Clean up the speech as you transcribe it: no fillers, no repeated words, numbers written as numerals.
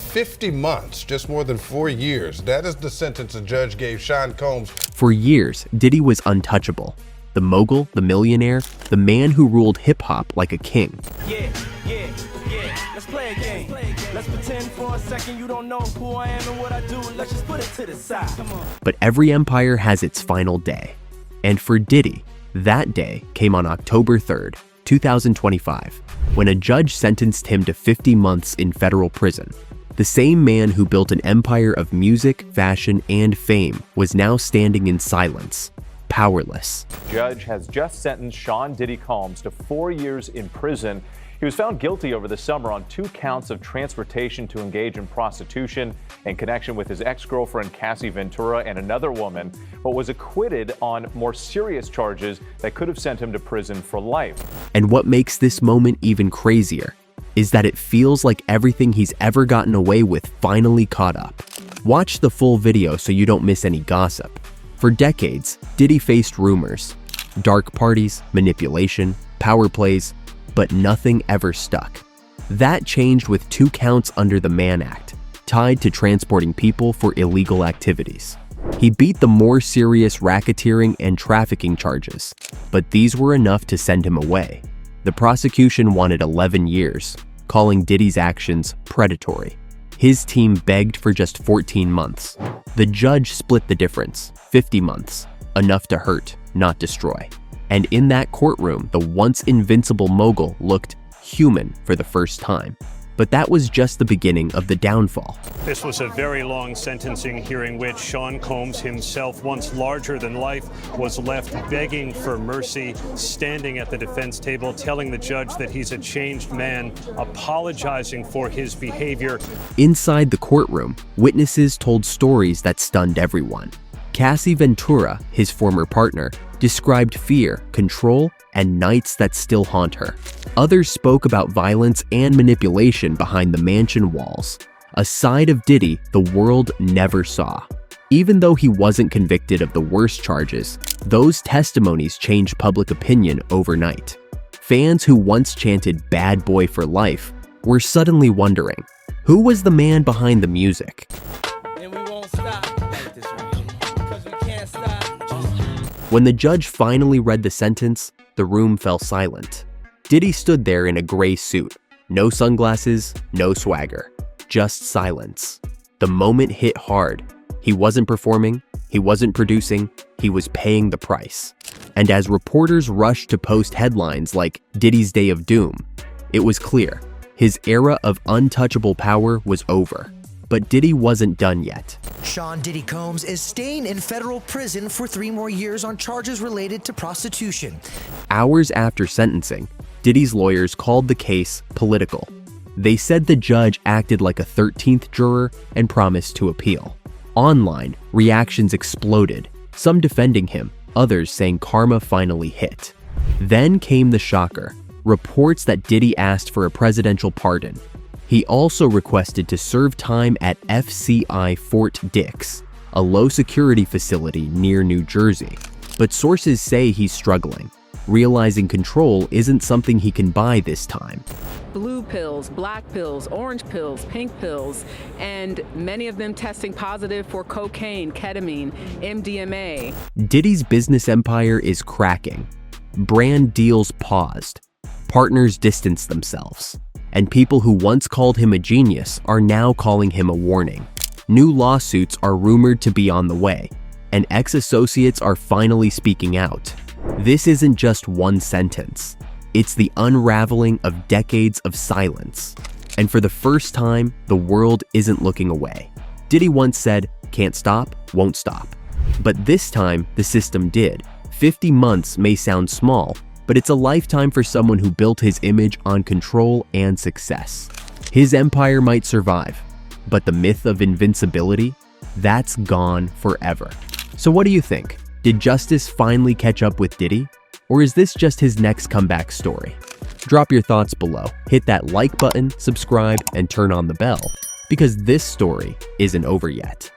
50 months, just more than 4 years. That is the sentence a judge gave Sean Combs. For years, Diddy was untouchable. The mogul, the millionaire, the man who ruled hip-hop like a king. Yeah. Let's play a game. Let's pretend for a second you don't know who I am and what I do. Let's just put it to the side. Come on. But every empire has its final day. And for Diddy, that day came on October 3rd, 2025, when a judge sentenced him to 50 months in federal prison. The same man who built an empire of music, fashion, and fame was now standing in silence, powerless. The judge has just sentenced Sean Diddy Combs to 4 years in prison. He was found guilty over the summer on 2 counts of transportation to engage in prostitution in connection with his ex-girlfriend Cassie Ventura and another woman, but was acquitted on more serious charges that could have sent him to prison for life. And what makes this moment even crazier is that it feels like everything he's ever gotten away with finally caught up. Watch the full video so you don't miss any gossip. For decades, Diddy faced rumors, dark parties, manipulation, power plays, but nothing ever stuck. That changed with 2 counts under the Mann Act, tied to transporting people for illegal activities. He beat the more serious racketeering and trafficking charges, but these were enough to send him away. The prosecution wanted 11 years, calling Diddy's actions predatory. His team begged for just 14 months. The judge split the difference, 50 months, enough to hurt, not destroy. And in that courtroom, the once invincible mogul looked human for the first time. But that was just the beginning of the downfall. This was a very long sentencing hearing which Sean Combs himself, once larger than life, was left begging for mercy, standing at the defense table, telling the judge that he's a changed man, apologizing for his behavior. Inside the courtroom, witnesses told stories that stunned everyone. Cassie Ventura, his former partner, described fear, control, and nights that still haunt her. Others spoke about violence and manipulation behind the mansion walls, a side of Diddy the world never saw. Even though he wasn't convicted of the worst charges, those testimonies changed public opinion overnight. Fans who once chanted "bad boy for life" were suddenly wondering, who was the man behind the music? And we won't stop like this because we can't stop. When the judge finally read the sentence, the room fell silent. Diddy stood there in a gray suit, no sunglasses, no swagger, just silence. The moment hit hard. He wasn't performing, he wasn't producing, he was paying the price. And as reporters rushed to post headlines like "Diddy's Day of Doom," it was clear, his era of untouchable power was over. But Diddy wasn't done yet. Sean Diddy Combs is staying in federal prison for 3 more years on charges related to prostitution. Hours after sentencing, Diddy's lawyers called the case political. They said the judge acted like a 13th juror and promised to appeal. Online, reactions exploded, some defending him, others saying karma finally hit. Then came the shocker, reports that Diddy asked for a presidential pardon. He also requested to serve time at FCI Fort Dix, a low-security facility near New Jersey. But sources say he's struggling, realizing control isn't something he can buy this time. Blue pills, black pills, orange pills, pink pills, and many of them testing positive for cocaine, ketamine, MDMA. Diddy's business empire is cracking. Brand deals paused. Partners distanced themselves. And people who once called him a genius are now calling him a warning. New lawsuits are rumored to be on the way, and ex-associates are finally speaking out. This isn't just one sentence. It's the unraveling of decades of silence. And for the first time, the world isn't looking away. Diddy once said, "Can't stop, won't stop." But this time, the system did. 50 months may sound small, but it's a lifetime for someone who built his image on control and success. His empire might survive, but the myth of invincibility, that's gone forever. So what do you think? Did justice finally catch up with Diddy? Or is this just his next comeback story? Drop your thoughts below, hit that like button, subscribe, and turn on the bell, because this story isn't over yet.